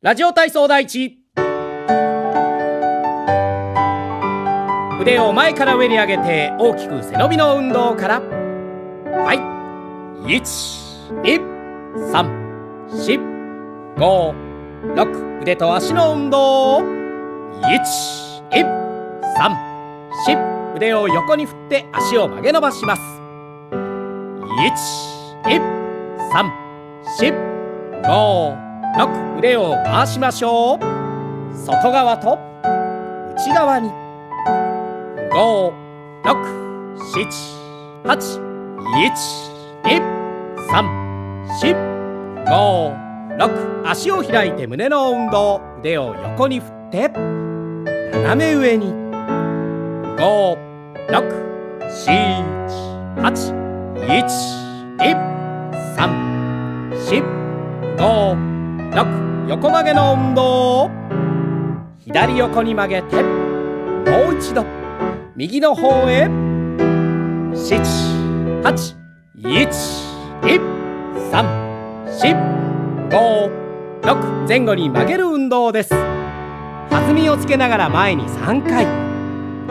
ラジオ体操第一。腕を前から上に上げて大きく背伸びの運動から。はい、1234566、腕と足の運動。12345、腕を横に振って足を曲げ伸ばします。1234566、腕を回しましょう。外側と内側に。56781234566、足を開いて胸の運動。腕を横に振って斜め上に。56781234566、横曲げの運動。左横に曲げてもう一度右の方へ。781234566、前後に曲げる運動です。弾みをつけながら前に3回、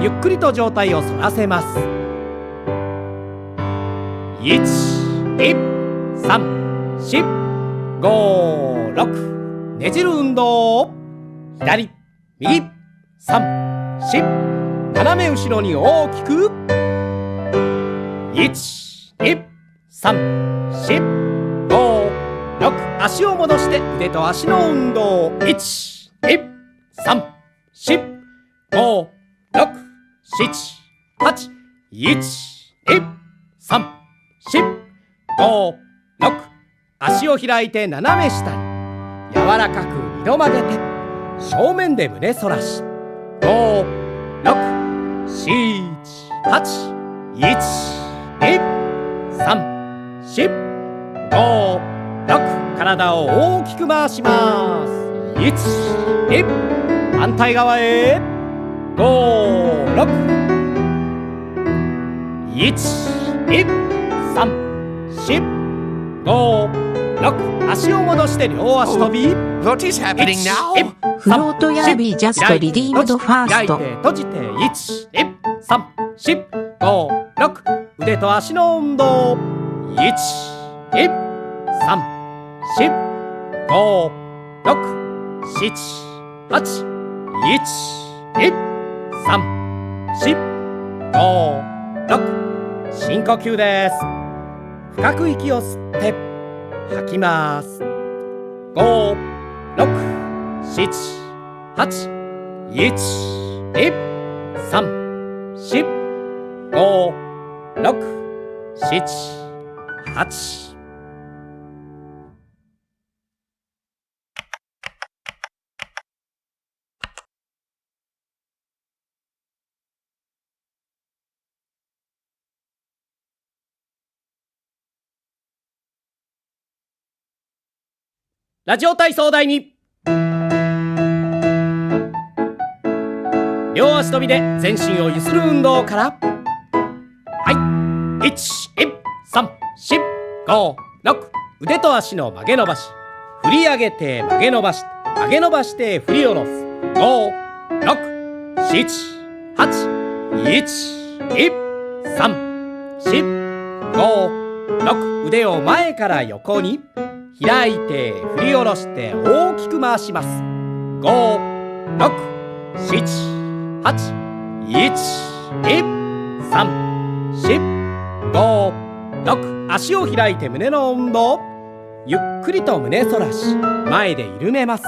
ゆっくりと上体を反らせます。1234566、ねじる運動。左右3、4、斜め後ろに大きく。1、2、3、4、5、6、足を戻して腕と足の運動。1、2、3、4、5、6、7、8、1、2、3、4、5、6、足を開いて斜め下に柔らかく2度曲げて正面で胸反らし。56781234566、体を大きく回します。1、2、反対側へ。56、1、2、3、4、5、6、足を戻して両足跳び。What is happening now? フロートヤービージャストリディームドファースト。開いて閉じて。1、2、3、4、5、6、腕と足の運動。1、2、3、4、5、6、7、8、1、2、3、4、5、6、深呼吸です。深く息を吸って吐きます。5678123456788。ラジオ体操第2。両足跳びで全身をゆする運動から。はい、1、2、3、4、5、6、腕と足の曲げ伸ばし。振り上げて曲げ伸ばして、曲げ伸ばして振り下ろす。5、6、7、8、1、2、3、4、5、6、腕を前から横に開いて振り下ろして大きく回します。5、6、7、8、1、2、3、4、5、6、足を開いて胸の運動。ゆっくりと胸反らし前で緩めます。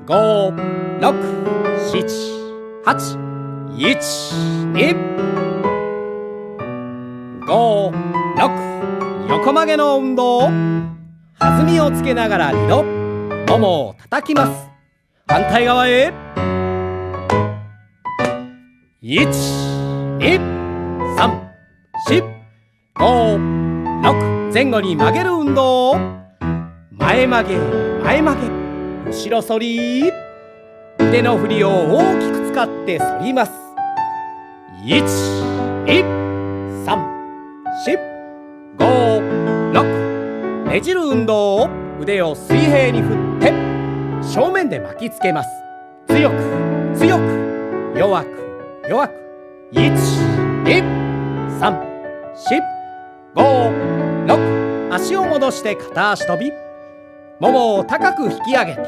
5、6、7、8、1、2、5、6、横曲げの運動。弾みをつけながら2度ももを叩きます。反対側へ。1、2、3、4、5、6、前後に曲げる運動。前曲げ前曲げ後ろ反り。腕の振りを大きく使って反ります。1、2、3、4、5、6、ねじる運動。腕を水平に振って正面で巻きつけます。強く強く、弱く弱く。1、2、3、4、5、6。足を戻して片足跳び。ももを高く引き上げて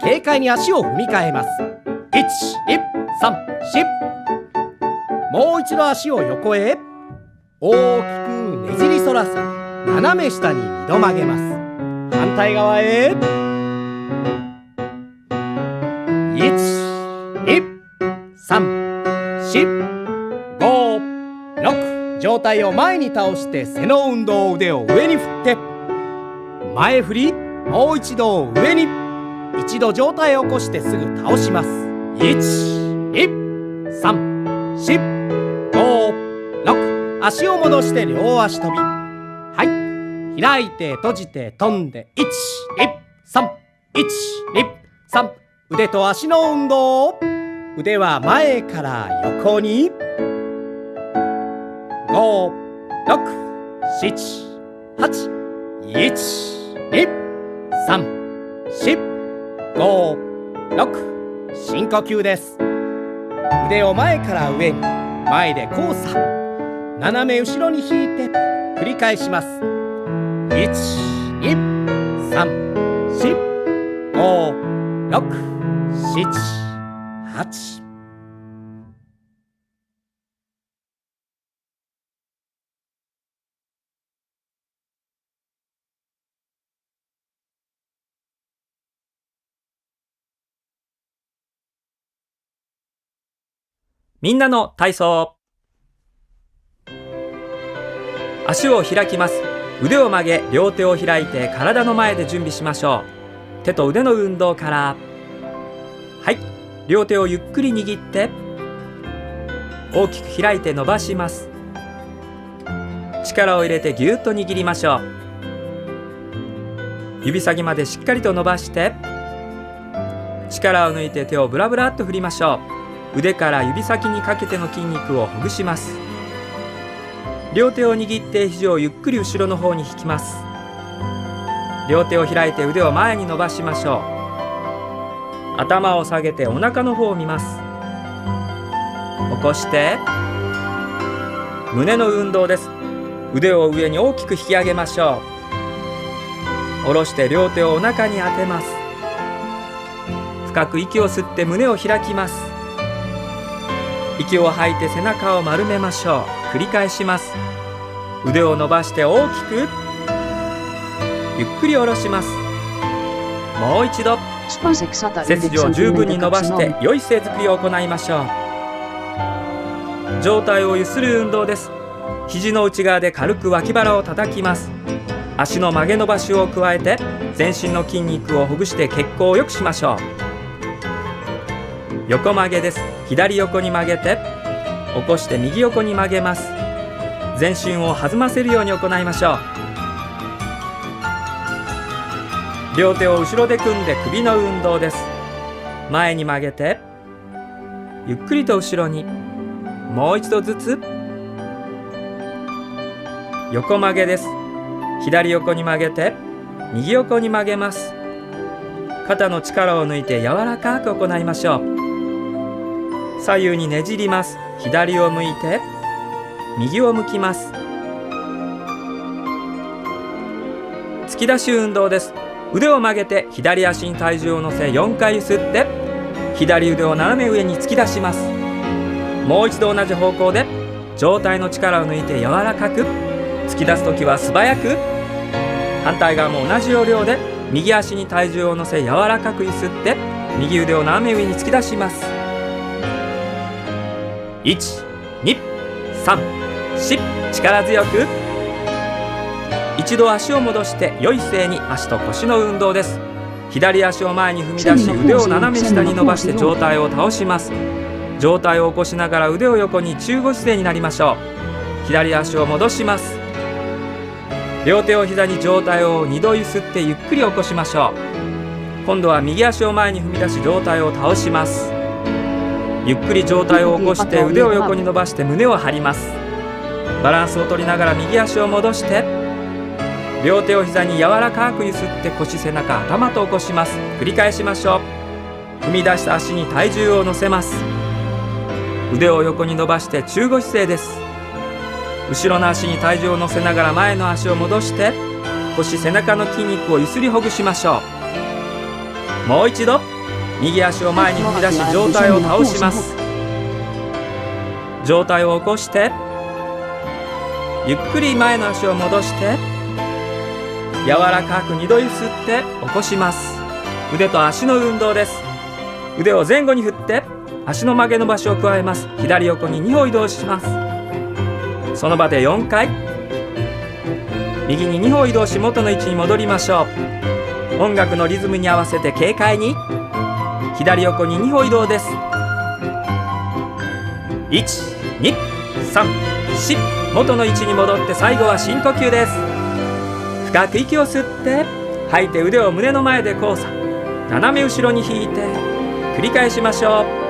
軽快に足を踏み替えます。1、2、3、4。もう一度足を横へ大きくねじり反らせて斜め下に2度曲げます。反対側へ。1、2、3、4、5、6。上体を前に倒して背の運動。腕を上に振って前振り。もう一度上に。一度上体を起こしてすぐ倒します。1、2、3、4、5、6。足を戻して両足跳び。はい。開いて閉じて飛んで。1、2、3、1、2、3。腕と足の運動。腕は前から横に。5、6、7、8。1、2、3、4、5、6。深呼吸です。腕を前から上に。前で交差。斜め後ろに引いて繰り返します。1、2、3、4、5、6、7、8。みんなの体操。足を開きます。腕を曲げ、両手を開いて体の前で準備しましょう。手と腕の運動から。はい。両手をゆっくり握って大きく開いて伸ばします。力を入れてぎゅっと握りましょう。指先までしっかりと伸ばして力を抜いて手をブラブラっと振りましょう。腕から指先にかけての筋肉をほぐします。両手を握って肘をゆっくり後ろの方に引きます。両手を開いて腕を前に伸ばしましょう。頭を下げてお腹の方を見ます。起こして胸の運動です。腕を上に大きく引き上げましょう。下ろして両手をお腹に当てます。深く息を吸って胸を開きます。息を吐いて背中を丸めましょう。繰り返します。腕を伸ばして大きくゆっくり下ろします。もう一度背筋を十分に伸ばして良い姿勢作りを行いましょう。上体をゆする運動です。肘の内側で軽く脇腹を叩きます。足の曲げ伸ばしを加えて全身の筋肉をほぐして血行を良くしましょう。横曲げです。左横に曲げて起こして右横に曲げます。全身を弾ませるように行いましょう。両手を後ろで組んで首の運動です。前に曲げてゆっくりと後ろに。もう一度ずつ。横曲げです。左横に曲げて右横に曲げます。肩の力を抜いて柔らかく行いましょう。左右にねじります。左を向いて右を向きます。突き出し運動です。腕を曲げて左足に体重を乗せ4回ゆすって左腕を斜め上に突き出します。もう一度同じ方向で上体の力を抜いて柔らかく。突き出すときは素早く。反対側も同じ要領で右足に体重を乗せ柔らかくゆすって右腕を斜め上に突き出します。1、2、3、4。力強く。一度足を戻して良い姿勢に。足と腰の運動です。左足を前に踏み出し腕を斜め下に伸ばして上体を倒します。上体を起こしながら腕を横に中腰姿勢になりましょう。左足を戻します。両手を膝に上体を2度ゆすってゆっくり起こしましょう。今度は右足を前に踏み出し上体を倒します。ゆっくり上体を起こして腕を横に伸ばして胸を張ります。バランスを取りながら右足を戻して両手を膝に柔らかくゆすって腰、背中、頭と起こします。繰り返しましょう。踏み出した足に体重を乗せます。腕を横に伸ばして中腰姿勢です。後ろの足に体重を乗せながら前の足を戻して腰、背中の筋肉をゆすりほぐしましょう。もう一度右足を前に踏み出し上体を倒します。上体を起こしてゆっくり前の足を戻して柔らかく2度ゆすって起こします。腕と足の運動です。腕を前後に振って足の曲げ伸ばしを加えます。左横に2歩移動します。その場で4回。右に2歩移動し元の位置に戻りましょう。音楽のリズムに合わせて軽快に左横に2歩移動です。1、2、3、4、元の位置に戻って最後は深呼吸です。深く息を吸って吐いて腕を胸の前で交差、斜め後ろに引いて繰り返しましょう。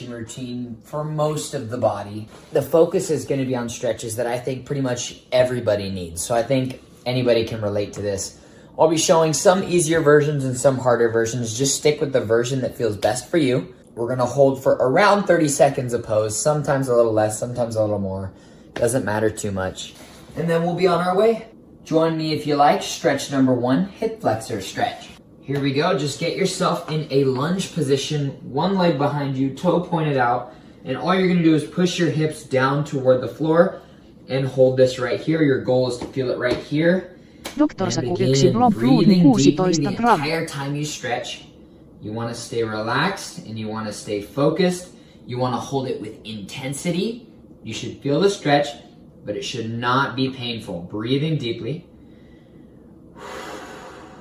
Routine for most of the body. The focus is going to be on stretches that I think pretty much everybody needs. So I think anybody can relate to this. I'll be showing some easier versions and some harder versions. Just stick with the version that feels best for you. We're going to hold for around 30 seconds a pose, sometimes a little less, sometimes a little more. Doesn't matter too much. And then we'll be on our way. Join me if you like. Stretch number 1, hip flexor stretch. Here we go. Just get yourself in a lunge position, one leg behind you, toe pointed out, and all you're going to do is push your hips down toward the floor and hold this right here. Your goal is to feel it right here. And begin breathing deeply the entire time you stretch. You want to stay relaxed and you want to stay focused. You want to hold it with intensity. You should feel the stretch, but it should not be painful. Breathing deeply.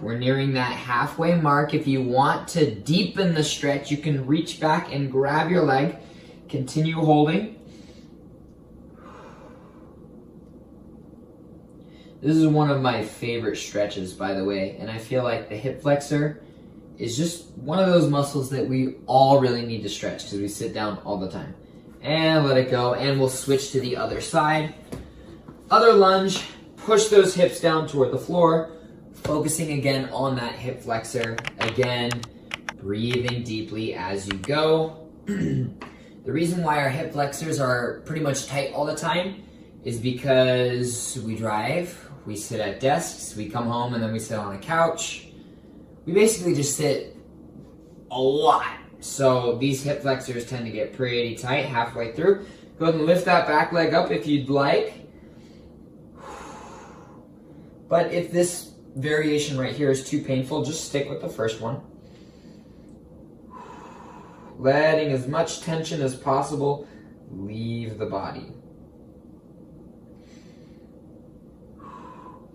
We're nearing that halfway mark. If you want to deepen the stretch, you can reach back and grab your leg. Continue holding. This is one of my favorite stretches, by the way, and I feel like the hip flexor is just one of those muscles that we all really need to stretch because we sit down all the time. And let it go, and we'll switch to the other side. Other lunge, push those hips down toward the floor. Focusing again on that hip flexor. Again, breathing deeply as you go. The reason why our hip flexors are pretty much tight all the time is because we drive, we sit at desks, we come home and then we sit on a couch. We basically just sit a lot. So these hip flexors tend to get pretty tight halfway through. Go ahead and lift that back leg up if you'd like. But if this variation right here is too painful, just stick with the first one. Letting as much tension as possible leave the body.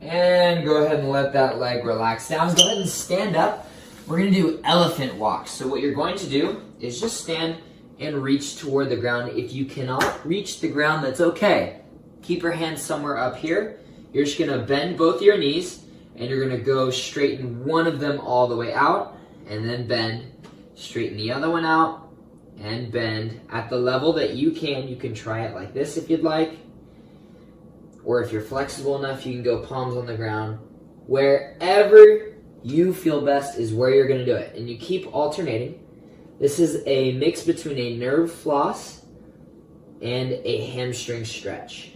And go ahead and let that leg relax down. Go ahead and stand up. We're going to do elephant walks. So what you're going to do is just stand and reach toward the ground. If you cannot reach the ground, that's okay. Keep your hands somewhere up here. You're just going to bend both your knees. And you're going to go straighten one of them all the way out, and then bend, straighten the other one out, and bend at the level that you can. You can try it like this if you'd like, or if you're flexible enough, you can go palms on the ground. Wherever you feel best is where you're going to do it, and you keep alternating. This is a mix between a nerve floss and a hamstring stretch.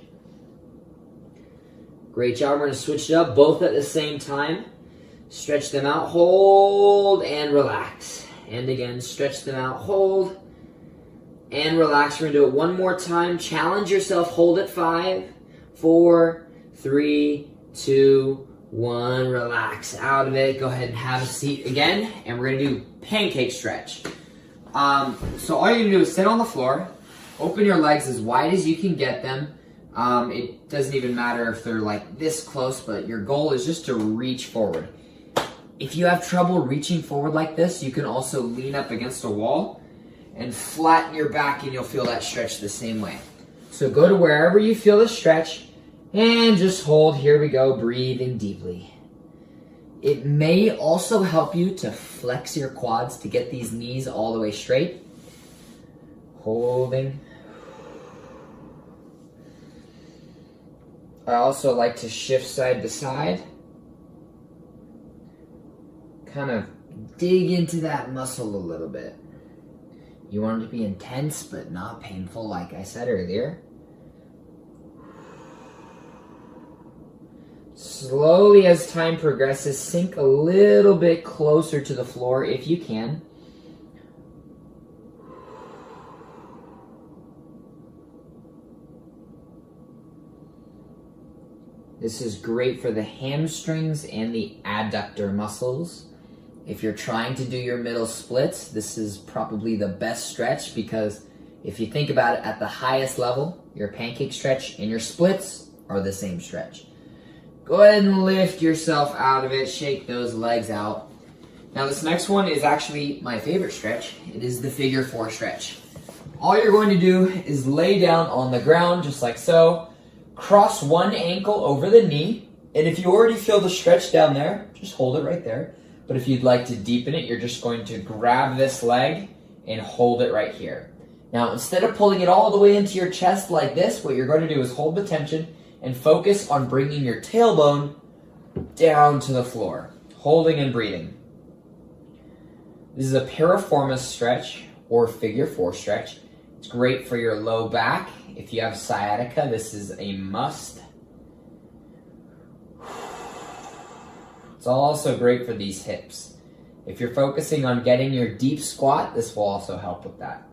Great job. We're going to switch it up both at the same time. Stretch them out, hold, and relax. And again, stretch them out, hold, and relax. We're going to do it one more time. Challenge yourself. Hold at 5, 4, 3, 2, 1. Relax out of it. Go ahead and have a seat again. And we're going to do pancake stretch. So all you're going to do is sit on the floor. Open your legs as wide as you can get them. It doesn't even matter if they're like this close, but your goal is just to reach forward. If you have trouble reaching forward like this, you can also lean up against a wall and flatten your back, and you'll feel that stretch the same way. So go to wherever you feel the stretch and just hold. Here we go, breathing deeply. It may also help you to flex your quads to get these knees all the way straight. Holding. I also like to shift side to side. Kind of dig into that muscle a little bit. You want it to be intense but not painful, like I said earlier. Slowly, as time progresses, sink a little bit closer to the floor if you can. This is great for the hamstrings and the adductor muscles. If you're trying to do your middle splits, this is probably the best stretch, because if you think about it at the highest level, your pancake stretch and your splits are the same stretch. Go ahead and lift yourself out of it, shake those legs out. Now this next one is actually my favorite stretch. It is the figure 4 stretch. All you're going to do is lay down on the ground just like so, cross one ankle over the knee, and if you already feel the stretch down there, just hold it right there. But if you'd like to deepen it, you're just going to grab this leg and hold it right here. Now, instead of pulling it all the way into your chest like this, what you're going to do is hold the tension and focus on bringing your tailbone down to the floor, holding and breathing. This is a piriformis stretch or figure 4 stretch. It's great for your low back. If you have sciatica, this is a must. It's also great for these hips. If you're focusing on getting your deep squat, this will also help with that.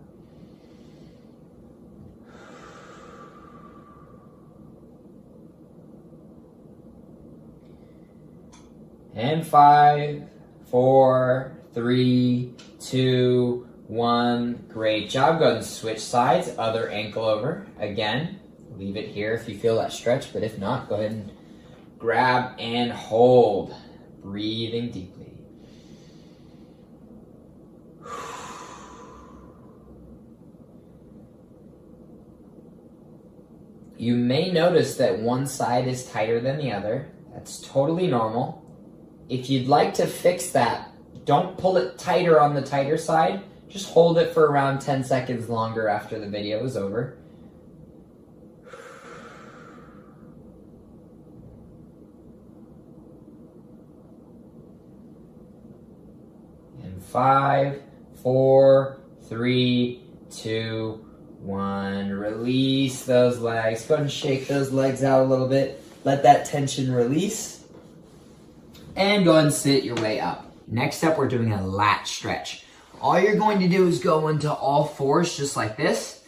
And 5, 4, 3, 2, 1. Great job. Go ahead and switch sides. Other ankle over. Again, leave it here if you feel that stretch, but if not, go ahead and grab and hold. Breathing deeply. You may notice that one side is tighter than the other. That's totally normal. If you'd like to fix that, don't pull it tighter on the tighter side. Just hold it for around 10 seconds longer after the video is over. And 5, 4, 3, 2, 1. Release those legs. Go ahead and shake those legs out a little bit. Let that tension release. And go ahead and sit your way up. Next up, we're doing a lat stretch. All you're going to do is go into all fours just like this.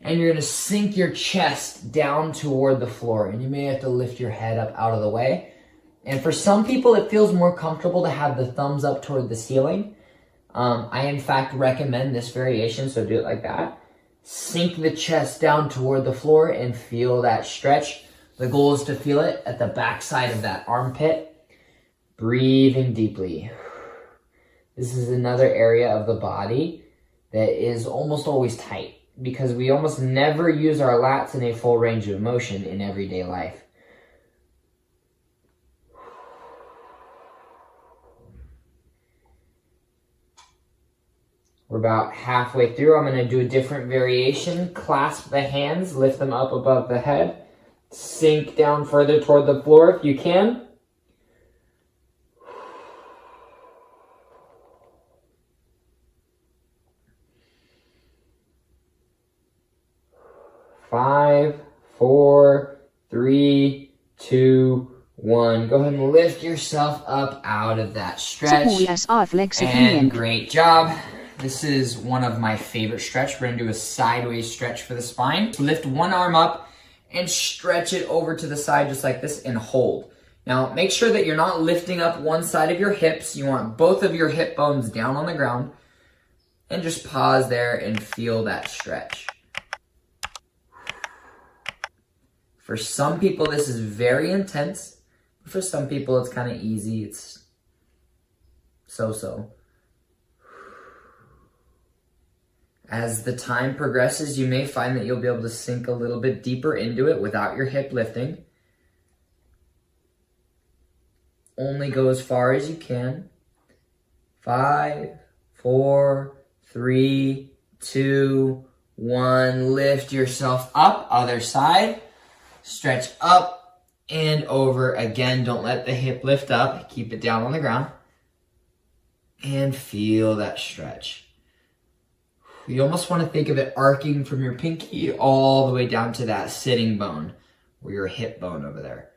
And you're going to sink your chest down toward the floor. And you may have to lift your head up out of the way. And for some people, it feels more comfortable to have the thumbs up toward the ceiling. I, in fact, recommend this variation, so do it like that. Sink the chest down toward the floor and feel that stretch. The goal is to feel it at the back side of that armpit. Breathing deeply. This is another area of the body that is almost always tight because we almost never use our lats in a full range of motion in everyday life. We're about halfway through. I'm going to do a different variation. Clasp the hands, lift them up above the head. Sink down further toward the floor if you can. 5, 4, 3, 2, 1. Go ahead and lift yourself up out of that stretch. And great job. This is one of my favorite stretch. We're going to do a sideways stretch for the spine. Lift one arm up and stretch it over to the side just like this and hold. Now, make sure that you're not lifting up one side of your hips. You want both of your hip bones down on the ground. And just pause there and feel that stretch. For some people, this is very intense. For some people, it's kind of easy. It's so-so. As the time progresses, you may find that you'll be able to sink a little bit deeper into it without your hip lifting. Only go as far as you can. 5, 4, 3, 2, 1. Lift yourself up. Other side. Stretch up and over. Again, don't let the hip lift up. Keep it down on the ground. And feel that stretch. You almost want to think of it arcing from your pinky all the way down to that sitting bone, or your hip bone over there.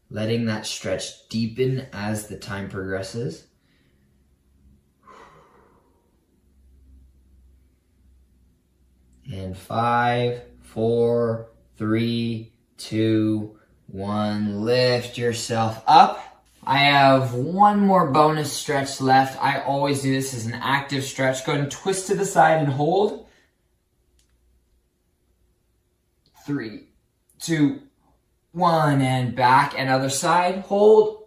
Letting that stretch deepen as the time progresses. And 5, 4, 3, 2, 1. Lift yourself up. I have one more bonus stretch left. I always do this as an active stretch. Go ahead and twist to the side and hold. 3, 2, 1, and back. And other side, hold.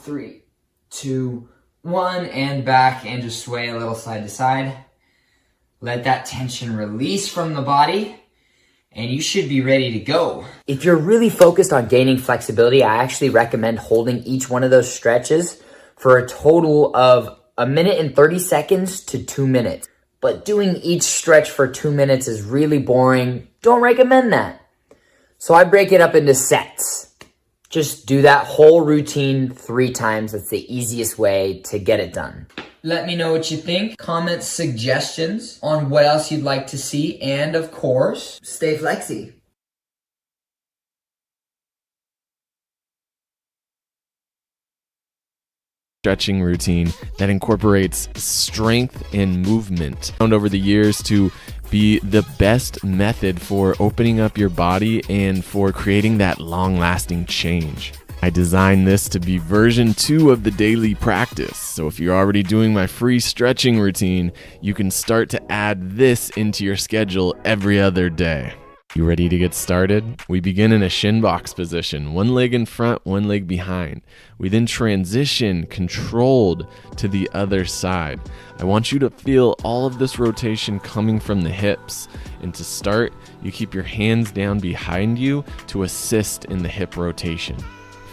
3, 2, 1, and back, and just sway a little side to side. Let that tension release from the body, and you should be ready to go. If you're really focused on gaining flexibility, I actually recommend holding each one of those stretches for a total of 1 minute and 30 seconds to 2 minutes. But doing each stretch for 2 minutes is really boring. Don't recommend that. So I break it up into sets. Just do that whole routine 3 times. That's the easiest way to get it done. Let me know what you think. Comment suggestions on what else you'd like to see. And of course, stay flexy. Stretching routine that incorporates strength and movement. Found over the years to be the best method for opening up your body and for creating that long-lasting change. I designed this to be version 2 of the daily practice. So if you're already doing my free stretching routine, you can start to add this into your schedule every other day. You ready to get started? We begin in a shin box position, one leg in front, one leg behind. We then transition controlled to the other side. I want you to feel all of this rotation coming from the hips. And to start, you keep your hands down behind you to assist in the hip rotation.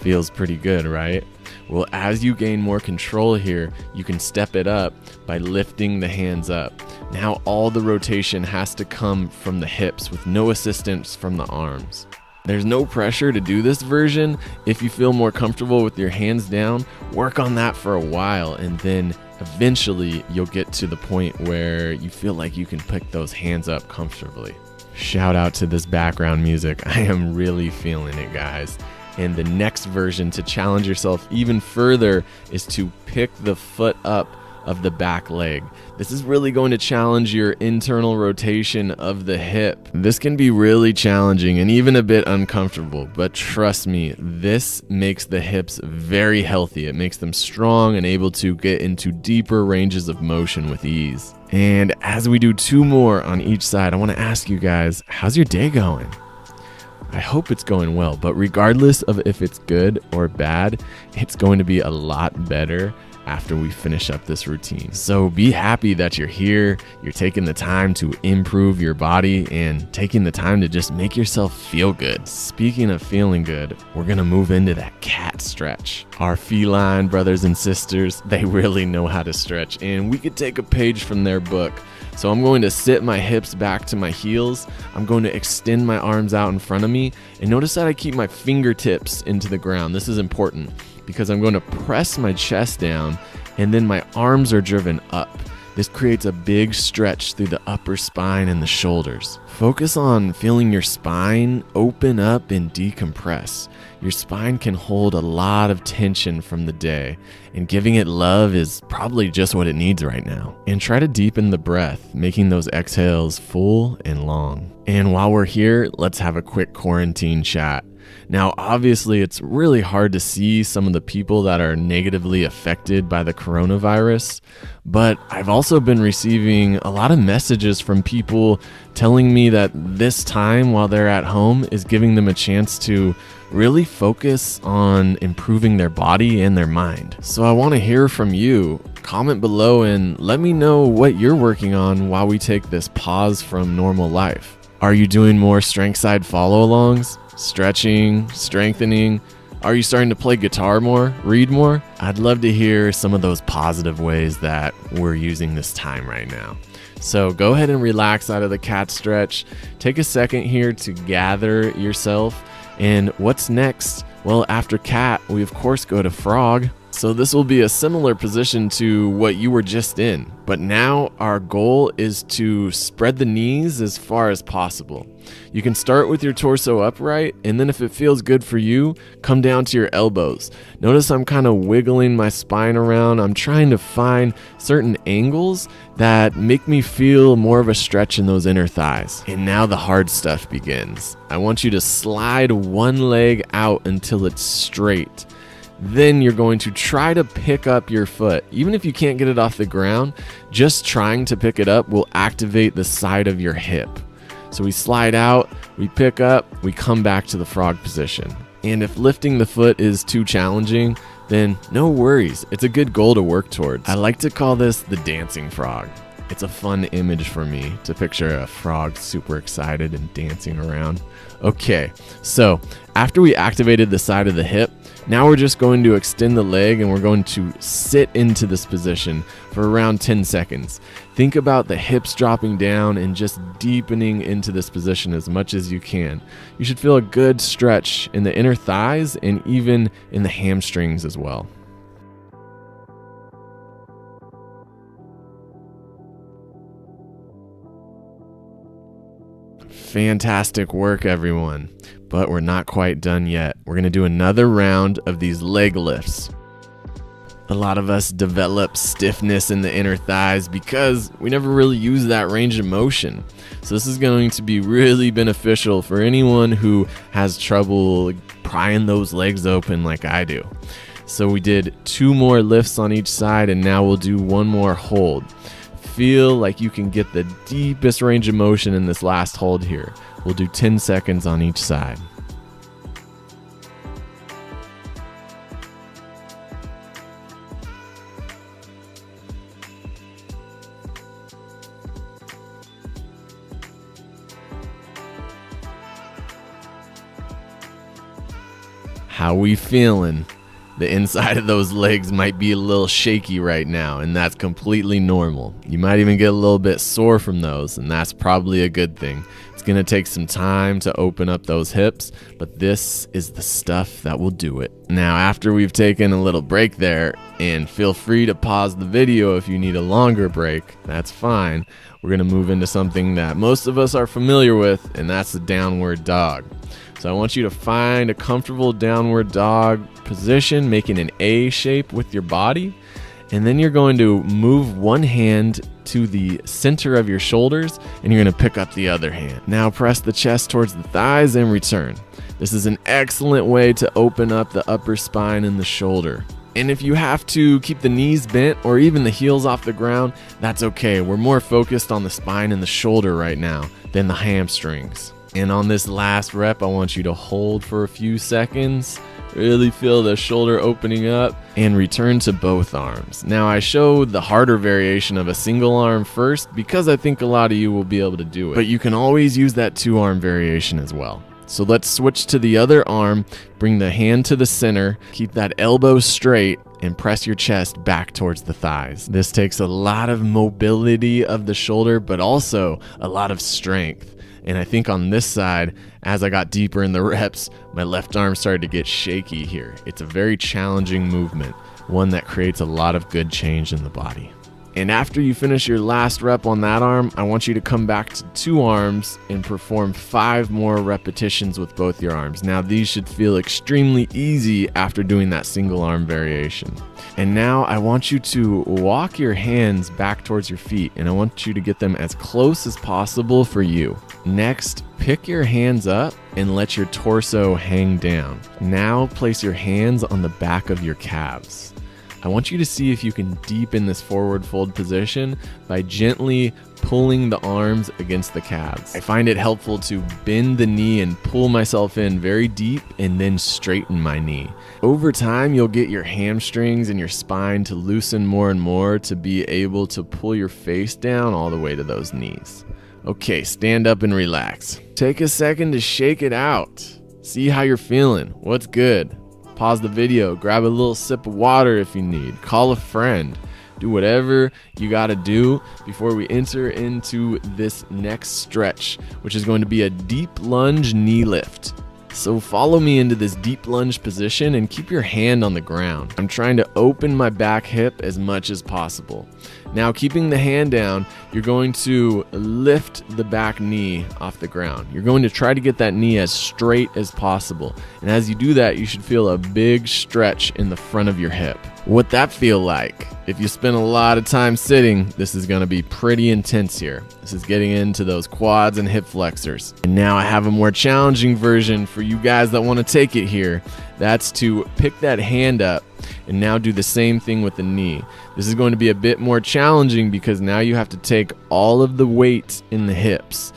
Feels pretty good, right? Well, as you gain more control here, you can step it up by lifting the hands up. Now all the rotation has to come from the hips with no assistance from the arms. There's no pressure to do this version. If you feel more comfortable with your hands down, work on that for a while, and then eventually you'll get to the point where you feel like you can pick those hands up comfortably. Shout out to this background music. I am really feeling it, guys. And the next version to challenge yourself even further is to pick the foot up of the back leg. This is really going to challenge your internal rotation of the hip. This can be really challenging and even a bit uncomfortable, but trust me, this makes the hips very healthy. It makes them strong and able to get into deeper ranges of motion with ease. And as we do 2 more on each side, I want to ask you guys, how's your day going? I hope it's going well, but regardless of if it's good or bad, it's going to be a lot better after we finish up this routine. So be happy that you're here, you're taking the time to improve your body and taking the time to just make yourself feel good. Speaking of feeling good, we're gonna move into that cat stretch. Our feline brothers and sisters, they really know how to stretch, and we could take a page from their book. So I'm going to sit my hips back to my heels. I'm going to extend my arms out in front of me. And notice that I keep my fingertips into the ground. This is important because I'm going to press my chest down and then my arms are driven up. This creates a big stretch through the upper spine and the shoulders. Focus on feeling your spine open up and decompress. Your spine can hold a lot of tension from the day, and giving it love is probably just what it needs right now. And try to deepen the breath, making those exhales full and long. And while we're here, let's have a quick quarantine chat. Now, obviously, it's really hard to see some of the people that are negatively affected by the coronavirus, but I've also been receiving a lot of messages from people telling me that this time while they're at home is giving them a chance to really focus on improving their body and their mind. So I want to hear from you. Comment below and let me know what you're working on while we take this pause from normal life. Are you doing more strength side follow-alongs? Stretching, strengthening? Are you starting to play guitar more, read more? I'd love to hear some of those positive ways that we're using this time right now. So go ahead and relax out of the cat stretch. Take a second here to gather yourself. And what's next? Well, after cat, we of course go to frog. So this will be a similar position to what you were just in. But now our goal is to spread the knees as far as possible. You can start with your torso upright, and then if it feels good for you, come down to your elbows. Notice I'm kind of wiggling my spine around. I'm trying to find certain angles that make me feel more of a stretch in those inner thighs. And now the hard stuff begins. I want you to slide one leg out until it's straight. Then you're going to try to pick up your foot. Even if you can't get it off the ground, just trying to pick it up will activate the side of your hip. So we slide out, we pick up, we come back to the frog position. And if lifting the foot is too challenging, then no worries. It's a good goal to work towards. I like to call this the dancing frog. It's a fun image for me to picture a frog super excited and dancing around. Okay, so after we activated the side of the hip, now we're just going to extend the leg and we're going to sit into this position for around 10 seconds. Think about the hips dropping down and just deepening into this position as much as you can. You should feel a good stretch in the inner thighs and even in the hamstrings as well. Fantastic work, everyone. But we're not quite done yet. We're going to do another round of these leg lifts. A lot of us develop stiffness in the inner thighs because we never really use that range of motion. So this is going to be really beneficial for anyone who has trouble prying those legs open like I do. So we did 2 more lifts on each side, and now we'll do 1 more hold. Feel like you can get the deepest range of motion in this last hold here. We'll do 10 seconds on each side. How we feeling? The inside of those legs might be a little shaky right now, and that's completely normal. You might even get a little bit sore from those, and that's probably a good thing. It's going to take some time to open up those hips, but this is the stuff that will do it. Now, after we've taken a little break there, and feel free to pause the video if you need a longer break, that's fine. We're going to move into something that most of us are familiar with, and that's the downward dog. So I want you to find a comfortable downward dog position, making an A shape with your body. And then you're going to move one hand to the center of your shoulders, and you're going to pick up the other hand. Now press the chest towards the thighs and return. This is an excellent way to open up the upper spine and the shoulder. And if you have to keep the knees bent or even the heels off the ground, that's okay. We're more focused on the spine and the shoulder right now than the hamstrings. And on this last rep, I want you to hold for a few seconds, really feel the shoulder opening up, and return to both arms. Now, I showed the harder variation of a single arm first because I think a lot of you will be able to do it. But you can always use that 2-arm variation as well. So let's switch to the other arm, bring the hand to the center, keep that elbow straight, and press your chest back towards the thighs. This takes a lot of mobility of the shoulder, but also a lot of strength. And I think on this side, as I got deeper in the reps, my left arm started to get shaky here. It's a very challenging movement, one that creates a lot of good change in the body. And after you finish your last rep on that arm, I want you to come back to 2 arms and perform 5 more repetitions with both your arms. Now these should feel extremely easy after doing that single arm variation. And now I want you to walk your hands back towards your feet, and I want you to get them as close as possible for you. Next, pick your hands up and let your torso hang down. Now place your hands on the back of your calves. I want you to see if you can deepen this forward fold position by gently pulling the arms against the calves. I find it helpful to bend the knee and pull myself in very deep and then straighten my knee. Over time, you'll get your hamstrings and your spine to loosen more and more to be able to pull your face down all the way to those knees. Okay, stand up and relax. Take a second to shake it out. See how you're feeling. What's good? Pause the video, grab a little sip of water if you need, call a friend, do whatever you gotta do before we enter into this next stretch, which is going to be a deep lunge knee lift. So follow me into this deep lunge position and keep your hand on the ground. I'm trying to open my back hip as much as possible. Now, keeping the hand down, you're going to lift the back knee off the ground. You're going to try to get that knee as straight as possible. And as you do that, you should feel a big stretch in the front of your hip. What that feel like? If you spend a lot of time sitting, this is going to be pretty intense here. This is getting into those quads and hip flexors. And now I have a more challenging version for you guys that want to take it here. That's to pick that hand up and now do the same thing with the knee. This is going to be a bit more challenging because now you have to take all of the weight in the hips.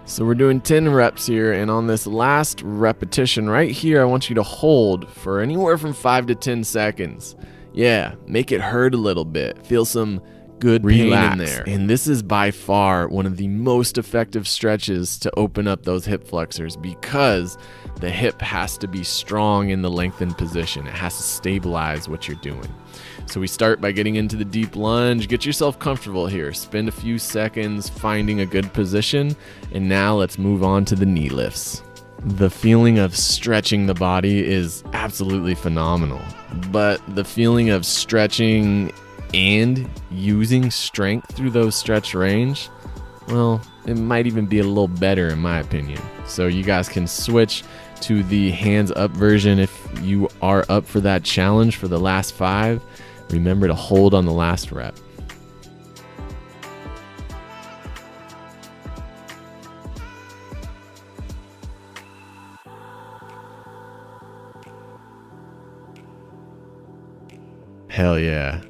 So we're doing 10 reps here, and on this last repetition right here, I want you to hold for anywhere from 5 to 10 seconds. Yeah, make it hurt a little bit. Feel some good pain in there. And this is by far one of the most effective stretches to open up those hip flexors because the hip has to be strong in the lengthened position. It has to stabilize what you're doing. So we start by getting into the deep lunge. Get yourself comfortable here. Spend a few seconds finding a good position. And now let's move on to the knee lifts. The feeling of stretching the body is absolutely phenomenal. But the feeling of stretching and using strength through those stretch range, well, it might even be a little better in my opinion. So you guys can switch to the hands up version if you are up for that challenge for the last 5. Remember to hold on the last rep. Hell yeah.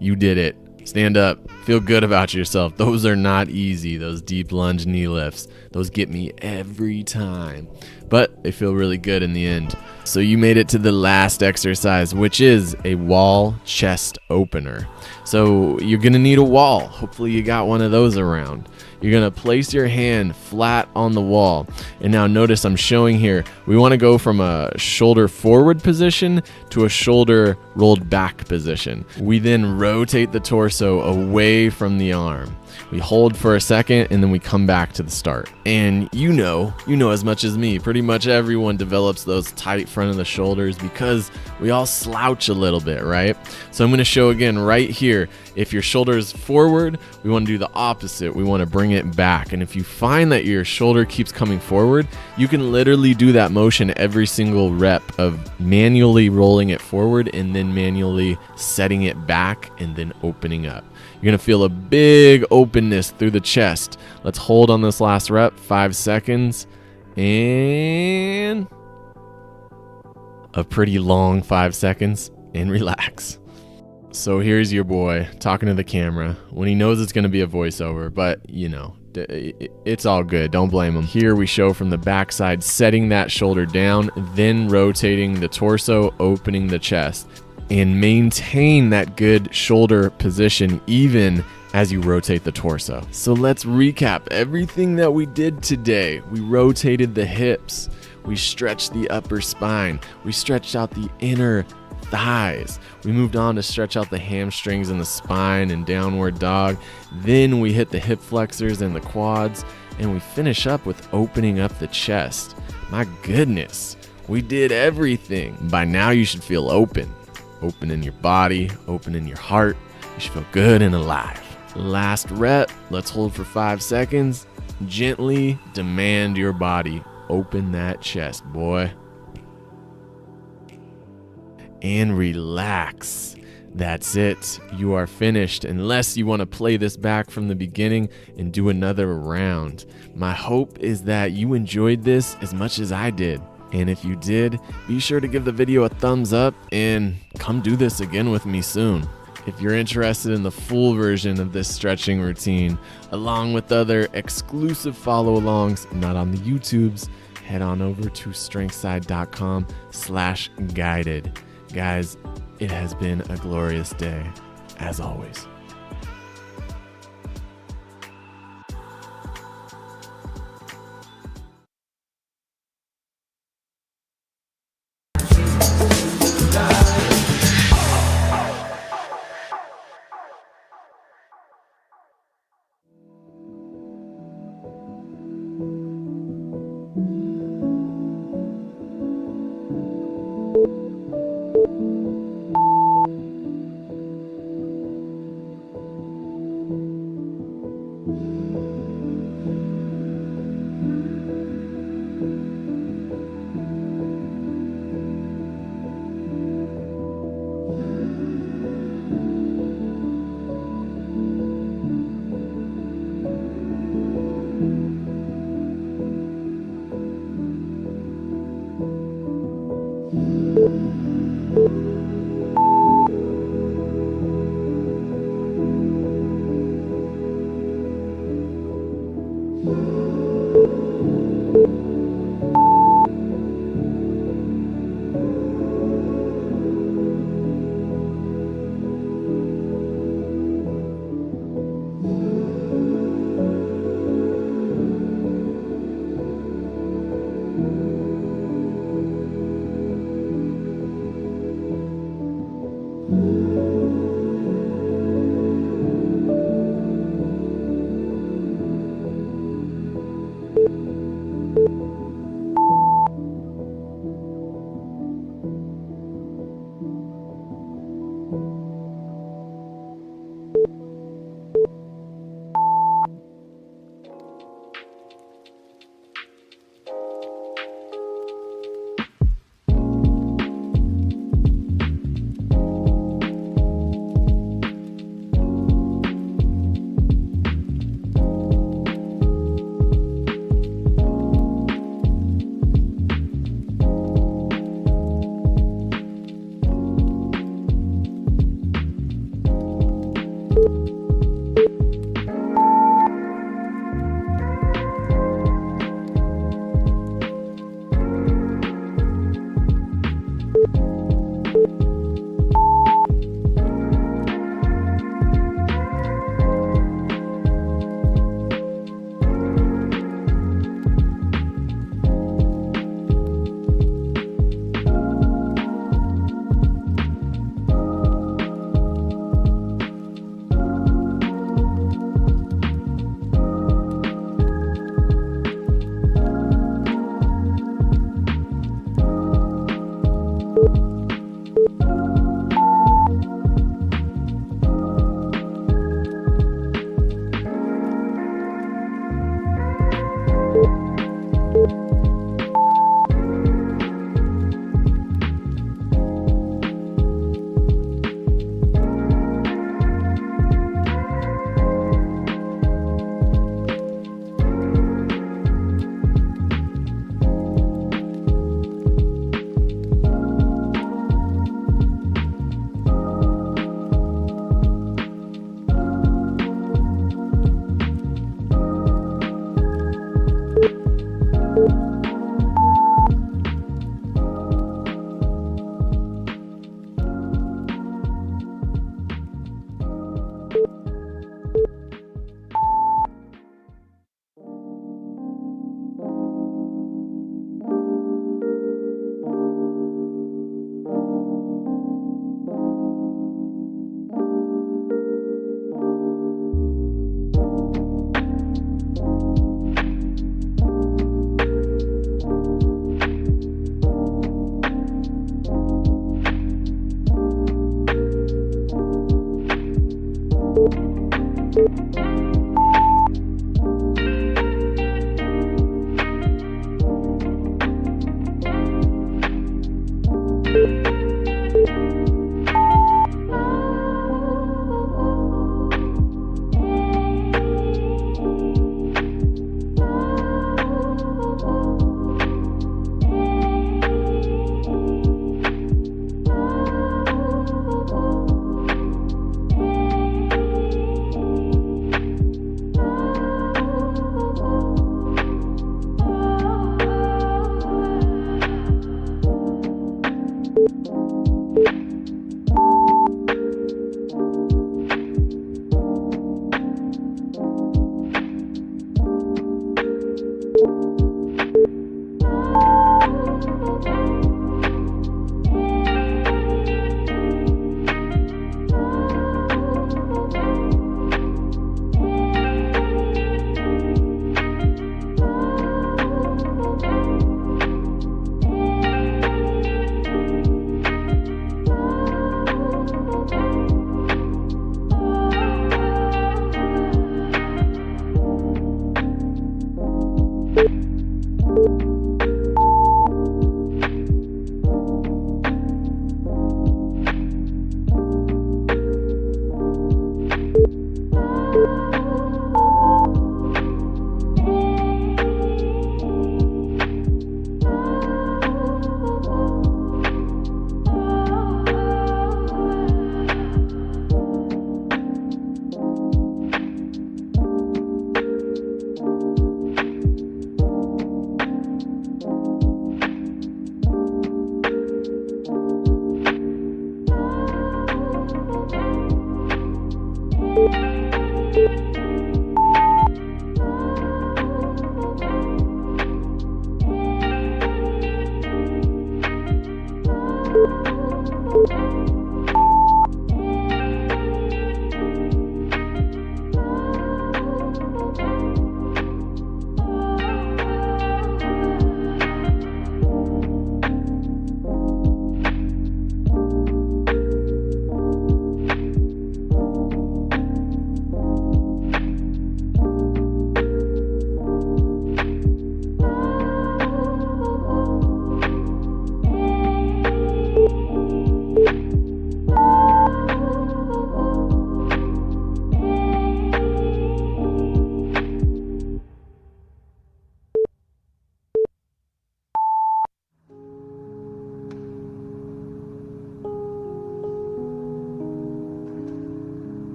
You did it. Stand up. Feel good about yourself. Those are not easy, those deep lunge knee lifts. Those get me every time. But they feel really good in the end. So you made it to the last exercise, which is a wall chest opener. So you're going to need a wall. Hopefully you got one of those around. You're going to place your hand flat on the wall. And now notice I'm showing here, we want to go from a shoulder forward position to a shoulder rolled back position. We then rotate the torso away from the arm. We hold for a second and then we come back to the start. And you know as much as me, pretty much everyone develops those tight front of the shoulders because we all slouch a little bit, right? So I'm going to show again right here. If your shoulder is forward, we want to do the opposite. We want to bring it back. And if you find that your shoulder keeps coming forward, you can literally do that motion every single rep of manually rolling it forward and then manually setting it back and then opening up. You're going to feel a big openness through the chest. Let's hold on this last rep, 5 seconds, and a pretty long 5 seconds, and relax. So here's your boy talking to the camera when he knows it's going to be a voiceover, but it's all good. Don't blame him. Here we show from the backside, setting that shoulder down, then rotating the torso, opening the chest. And maintain that good shoulder position even as you rotate the torso. So let's recap everything that we did today. We rotated the hips. We stretched the upper spine. We stretched out the inner thighs. We moved on to stretch out the hamstrings and the spine and downward dog. Then we hit the hip flexors and the quads. And we finish up with opening up the chest. My goodness, we did everything. By now you should feel open. Open in your body, open in your heart. You should feel good and alive. Last rep, let's hold for 5 seconds. Gently demand your body. Open that chest, boy. And relax. That's it. You are finished, unless you want to play this back from the beginning and do another round. My hope is that you enjoyed this as much as I did. And if you did, be sure to give the video a thumbs up and come do this again with me soon. If you're interested in the full version of this stretching routine, along with other exclusive follow-alongs not on the YouTubes, head on over to strengthside.com/guided. Guys, it has been a glorious day, as always.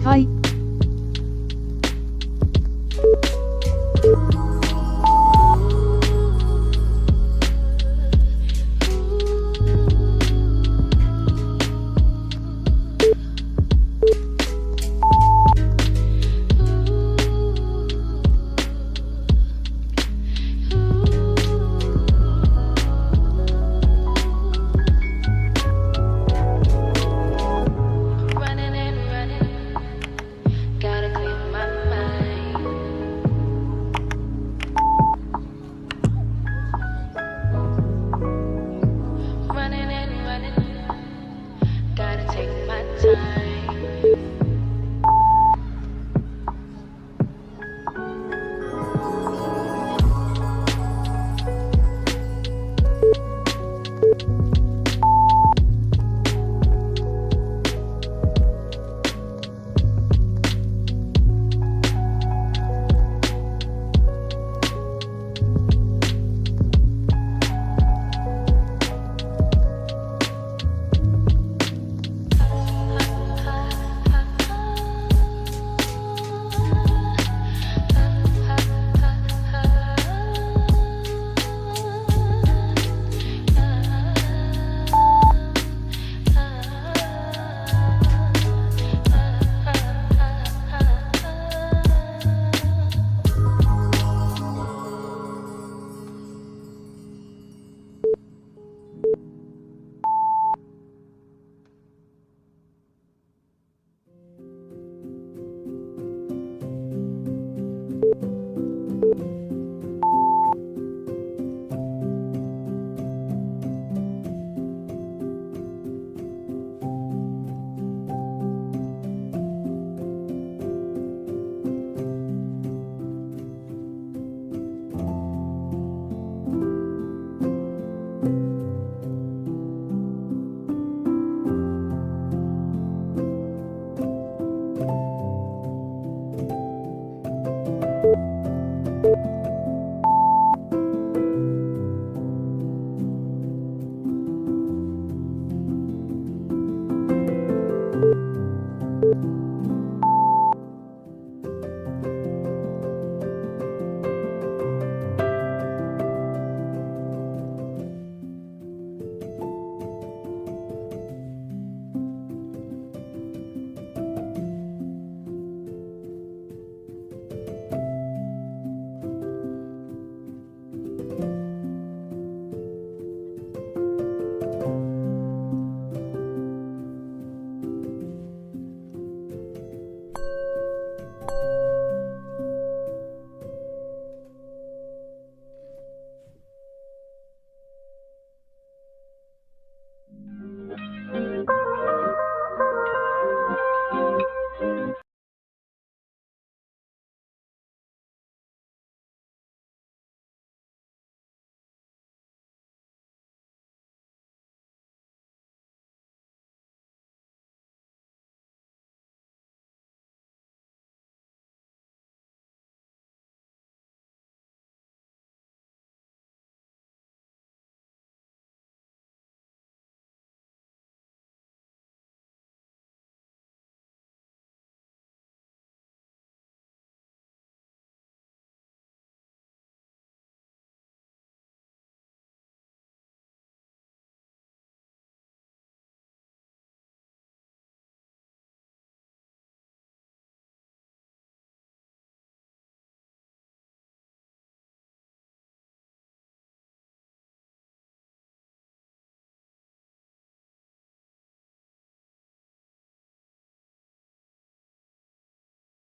はい。